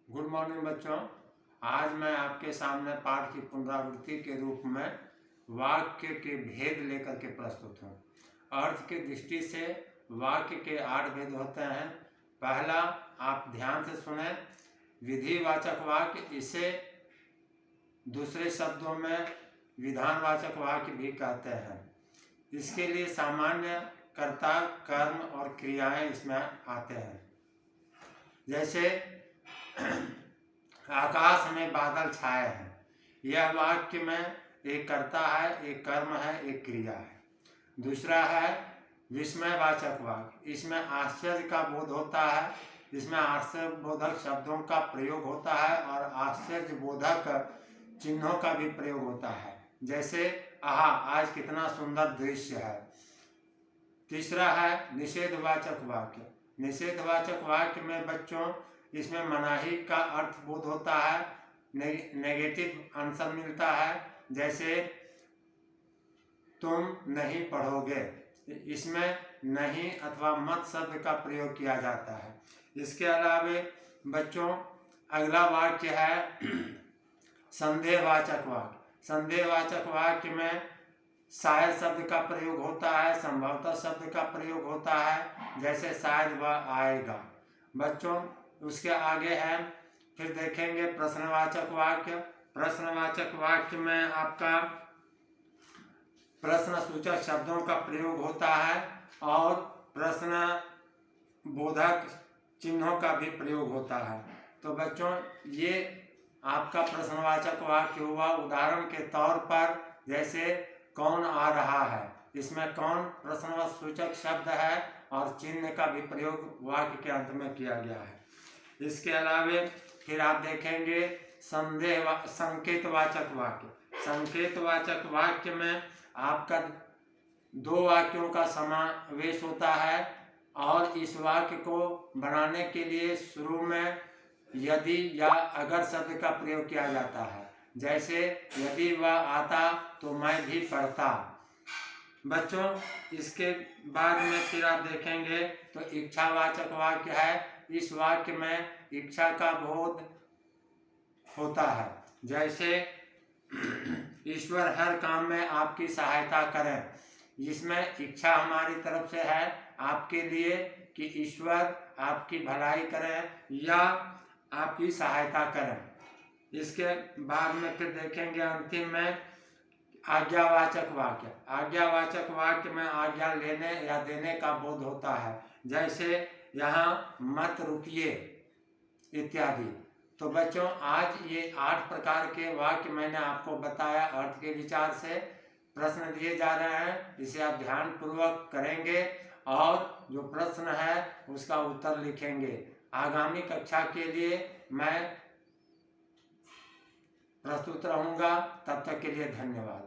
Good morning बच्चों। आज मैं आपके सामने पाठ की पुनरावृत्ति के रूप में वाक्य के भेद लेकर के प्रस्तुत हूँ। अर्थ की दृष्टि से वाक्य के 8 भेद होते हैं। पहला, आप ध्यान से सुने, विधिवाचक वाक्य, इसे दूसरे शब्दों में विधानवाचक वाक्य भी कहते हैं। इसके लिए सामान्य कर्ता, कर्म और क्रियाएं इसमें आते हैं। जैसे आकाश में बादल छाए हैं, यह वाक्य में एक कर्ता है, एक कर्म है, एक क्रिया है। दूसरा है विस्मयवाचक वाक्य, इसमें आश्चर्य का बोध होता है, इसमें आश्चर्यबोधक शब्दों का प्रयोग होता है और आश्चर्यबोधक चिन्हों का भी प्रयोग होता है। जैसे आहा, आज कितना सुंदर दृश्य है। तीसरा है निषेधवाचक वाक्य। निषेधवाचक वाक्य में बच्चों इसमें मनाही का अर्थ बोध होता है, नेगेटिव आंसर मिलता है। जैसे तुम नहीं पढ़ोगे, इसमें नहीं अथवा मत शब्द का प्रयोग किया जाता है। इसके अलावा बच्चों अगला वाक्य है संदेहवाचक वाक्य। संदेहवाचक वाक्य में शायद शब्द का प्रयोग होता है, संभवतः शब्द का प्रयोग होता है। जैसे शायद वह आएगा। बच्चों उसके आगे है, फिर देखेंगे प्रश्नवाचक वाक्य। प्रश्नवाचक वाक्य में आपका प्रश्न सूचक शब्दों का प्रयोग होता है और प्रश्न बोधक चिन्हों का भी प्रयोग होता है। तो बच्चों ये आपका प्रश्नवाचक वाक्य हुआ। उदाहरण के तौर पर जैसे कौन आ रहा है, इसमें कौन प्रश्नवाचक शब्द है और चिन्ह का भी प्रयोग वाक्य के अंत में किया गया है। इसके अलावा फिर आप देखेंगे संकेतवाचक वाक्य। संकेतवाचक वाक्य में आपका 2 वाक्यों का समावेश होता है और इस वाक्य को बनाने के लिए शुरू में यदि या अगर शब्द का प्रयोग किया जाता है। जैसे यदि वह आता तो मैं भी पढ़ता। बच्चों इसके बाद में फिर आप देखेंगे तो इच्छावाचक वाक्य है। इस वाक्य में इच्छा का बोध होता है। जैसे ईश्वर हर काम में आपकी सहायता करें। इसमें इच्छा हमारी तरफ से है आपके लिए कि ईश्वर आपकी भलाई करें या आपकी सहायता करें। इसके बाद में फिर देखेंगे अंतिम में आज्ञावाचक वाक्य। आज्ञावाचक वाक्य में आज्ञा लेने या देने का बोध होता है। जैसे यहाँ मत रुकिए इत्यादि। तो बच्चों आज ये 8 प्रकार के वाक्य मैंने आपको बताया अर्थ के विचार से। प्रश्न दिए जा रहे हैं, इसे आप ध्यान पूर्वक करेंगे और जो प्रश्न है उसका उत्तर लिखेंगे। आगामी कक्षा के लिए मैं प्रस्तुत रहूँगा। तब तक के लिए धन्यवाद।